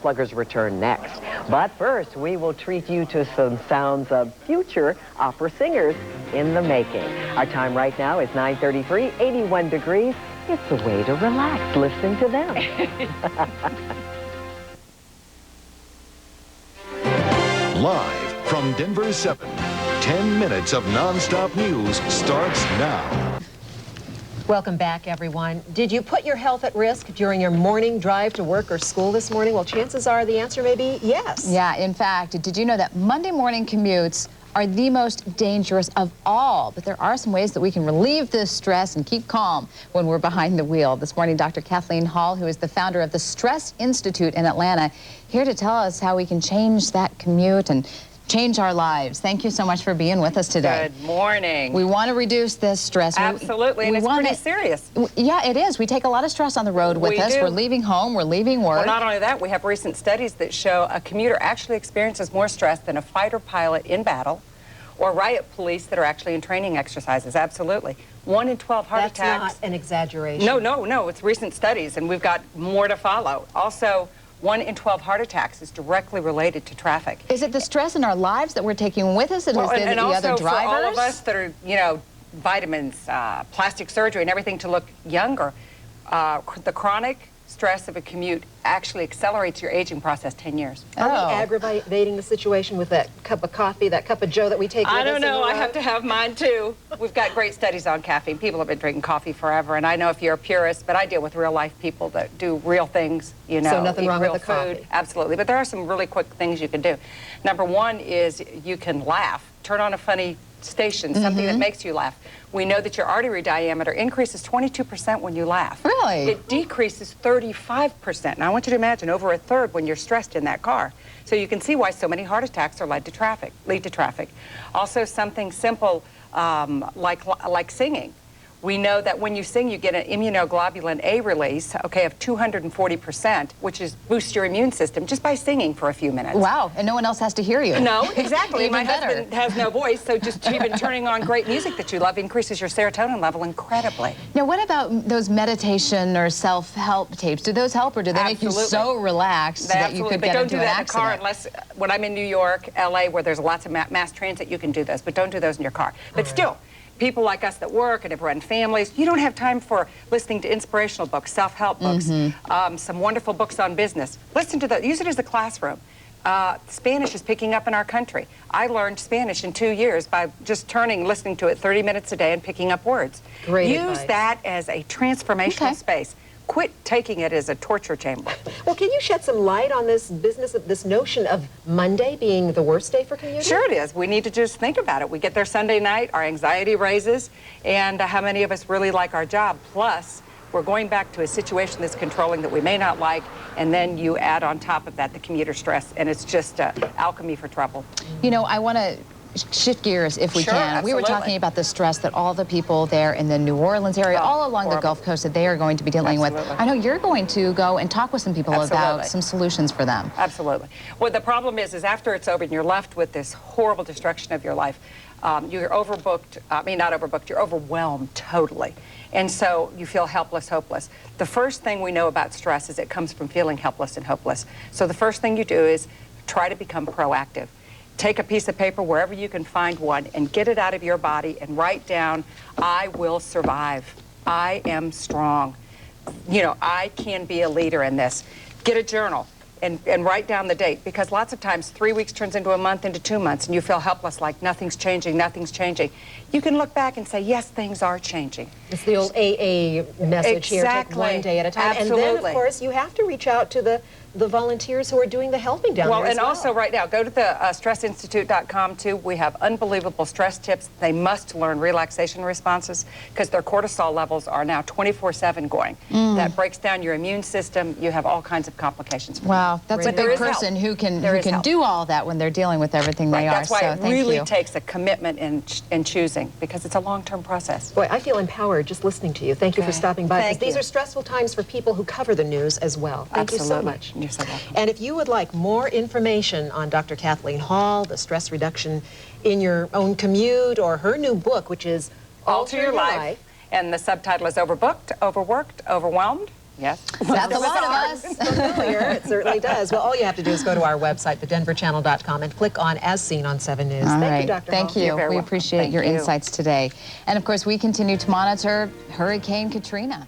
Sluggers return next. But first, we will treat you to some sounds of future opera singers in the making. Our time right now is 9:33, 81 degrees. It's a way to relax listening to them. Live from Denver 7, 10 minutes of nonstop news starts now. Welcome back, everyone. Did you put your health at risk during your morning drive to work or school this morning? Well, chances are the answer may be yes. Yeah, in fact, did you know that Monday morning commutes are the most dangerous of all? But there are some ways that we can relieve this stress and keep calm when we're behind the wheel. This morning, Dr. Kathleen Hall, who is the founder of the Stress Institute in Atlanta, here to tell us how we can change that commute and change our lives. Thank you so much for being with us today. Good morning. We want to reduce this stress. Absolutely, and it's pretty serious. Yeah, it is. We take a lot of stress on the road with us. We're leaving home, we're leaving work. Well, not only that, we have recent studies that show a commuter actually experiences more stress than a fighter pilot in battle or riot police that are actually in training exercises. Absolutely. 1 in 12 heart attacks. That's not an exaggeration. No, it's recent studies, and we've got more to follow. Also, 1 in 12 heart attacks is directly related to traffic. Is it the stress in our lives that we're taking with us? Well, and also other drivers? for all of us that are, you know, vitamins, plastic surgery, and everything to look younger, the chronic stress of a commute actually accelerates your aging process 10 years. Are we aggravating the situation with that cup of coffee, that cup of joe that we take with us? I don't know. I have to have mine, too. We've got great studies on caffeine. People have been drinking coffee forever, and I know if you're a purist, but I deal with real-life people that do real things, you know. So nothing wrong with the food. coffee. Absolutely. But there are some really quick things you can do. Number one is you can laugh. Turn on a funny station, something that makes you laugh. We know that your artery diameter increases 22% when you laugh. Really? It decreases 35%. Now, I want you to imagine over a third when you're stressed in that car. So you can see why so many heart attacks are lead to traffic. Also, something simple like singing. We know that when you sing, you get an immunoglobulin A release, okay, of 240%, which boosts your immune system just by singing for a few minutes. Wow, and no one else has to hear you. No, exactly. My better. husband has no voice, so just even turning on great music that you love increases your serotonin level incredibly. Now, what about those meditation or self-help tapes? Do those help, or do they make you so relaxed that you could get into an accident? But don't do that in the car unless, when I'm in New York, LA, where there's lots of mass transit, you can do those, but don't do those in your car. But still, people like us that work and have run families, you don't have time for listening to inspirational books, self-help books, some wonderful books on business. Listen to that. Use it as a classroom. Spanish is picking up in our country. I learned Spanish in 2 years by just listening to it 30 minutes a day and picking up words. Great Use advice. that as a transformational space. Quit taking it as a torture chamber. Well, can you shed some light on this this notion of Monday being the worst day for commuters? Sure it is. We need to just think about it. We get there Sunday night, our anxiety raises, and how many of us really like our job? Plus, we're going back to a situation that's controlling that we may not like, and then you add on top of that the commuter stress, and it's just alchemy for trouble. You know, I want to shift gears if we Sure, can. absolutely. We were talking about the stress that all the people there in the New Orleans area, all along the Gulf Coast, that they are going to be dealing with. I know you're going to go and talk with some people about some solutions for them. Absolutely. Well, the problem is after it's over and you're left with this horrible destruction of your life, you're overbooked, not overbooked, you're overwhelmed totally. And so you feel helpless, hopeless. The first thing we know about stress is it comes from feeling helpless and hopeless. So the first thing you do is try to become proactive. Take a piece of paper wherever you can find one and get it out of your body and write down, I will survive. I am strong. You know, I can be a leader in this. Get a journal and write down the date, because lots of times 3 weeks turns into a month, into 2 months, and you feel helpless, like nothing's changing, nothing's changing. You can look back and say, yes, things are changing. It's the old AA message here, take one day at a time. Absolutely. And then, of course, you have to reach out to the volunteers who are doing the helping down there as well. Also right now, go to the stressinstitute.com too. We have unbelievable stress tips. They must learn relaxation responses because their cortisol levels are now 24/7 going. That breaks down your immune system. You have all kinds of complications. Wow, that's a big person who can do all that when they're dealing with everything they are. That's why it really takes a commitment in choosing, because it's a long-term process. Boy, I feel empowered just listening to you. Thank you for stopping by. Thank you. These are stressful times for people who cover the news as well. Thank you so much. You're so welcome. And if you would like more information on Dr. Kathleen Hall, the stress reduction in your own commute, or her new book, which is Alter Your Life, and the subtitle is Overbooked, Overworked, Overwhelmed, Yes. That's a lot of us. Familiar. It certainly does. Well, all you have to do is go to our website, thedenverchannel.com, and click on As Seen on 7 News. Thank you, Dr. Hall. Thank you. We appreciate your insights today. And of course, we continue to monitor Hurricane Katrina.